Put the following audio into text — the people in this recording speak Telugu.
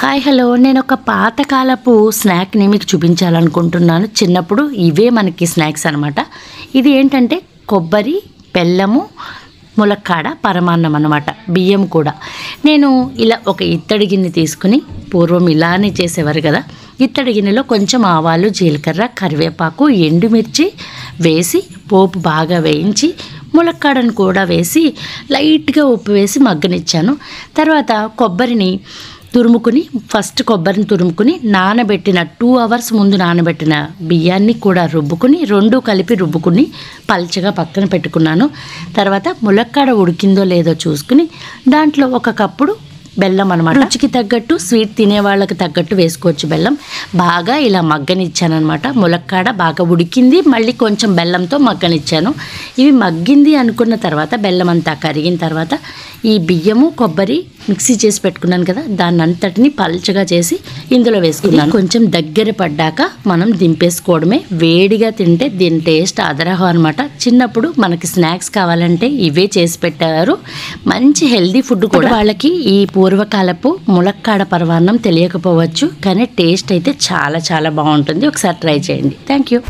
హాయ్ హలో నేను ఒక పాతకాలపు స్నాక్ని మీకు చూపించాలనుకుంటున్నాను. చిన్నప్పుడు ఇవే మనకి స్నాక్స్ అనమాట. ఇది ఏంటంటే కొబ్బరి, బెల్లము, ములక్కాడ పరమాన్నం అనమాట, బియ్యం కూడా. నేను ఇలా ఒక ఇత్తడి గిన్నె తీసుకుని, పూర్వం ఇలానే చేసేవారు కదా, ఇత్తడి గిన్నెలో కొంచెం ఆవాలు, జీలకర్ర, కరివేపాకు, ఎండుమిర్చి వేసి పోపు బాగా వేయించి ములక్కాడను కూడా వేసి లైట్గా ఉప్పు వేసి మగ్గనిచ్చాను. తర్వాత కొబ్బరిని తురుముకుని, ఫస్ట్ కొబ్బరిని తురుముకుని నానబెట్టిన 2 అవర్స్ ముందు నానబెట్టిన బియ్యాన్ని కూడా రుబ్బుకుని, రెండు కలిపి రుబ్బుకుని పల్చగా పక్కన పెట్టుకున్నాను. తర్వాత ములక్కాడ ఉడికిందో లేదో చూసుకుని దాంట్లో ఒక కప్పుడు బెల్లం అనమాట, రుచికి తగ్గట్టు, స్వీట్ తినే వాళ్ళకి తగ్గట్టు వేసుకోవచ్చు బెల్లం. బాగా ఇలా మగ్గనిచ్చాను అనమాట. ములక్కాడ బాగా ఉడికింది, మళ్ళీ కొంచెం బెల్లంతో మగ్గనిచ్చాను. ఇవి మగ్గింది అనుకున్న తర్వాత, బెల్లం అంతా కరిగిన తర్వాత ఈ బియ్యము, కొబ్బరి మిక్సీ చేసి పెట్టుకున్నాను కదా, దాన్ని అంతటిని పల్చగా చేసి ఇందులో వేసుకున్నాను. కొంచెం దగ్గర పడ్డాక మనం దింపేసుకోవడమే. వేడిగా తింటే దీని టేస్ట్ అదరహం అనమాట. చిన్నప్పుడు మనకి స్నాక్స్ కావాలంటే ఇవే చేసి పెట్టారు. మంచి హెల్దీ ఫుడ్ కూడా. వాళ్ళకి ఈ పూర్వకాలపు ములక్కాడ పరమాన్నం తెలియకపోవచ్చు, కానీ టేస్ట్ అయితే చాలా చాలా బాగుంటుంది. ఒకసారి ట్రై చేయండి. Thank you.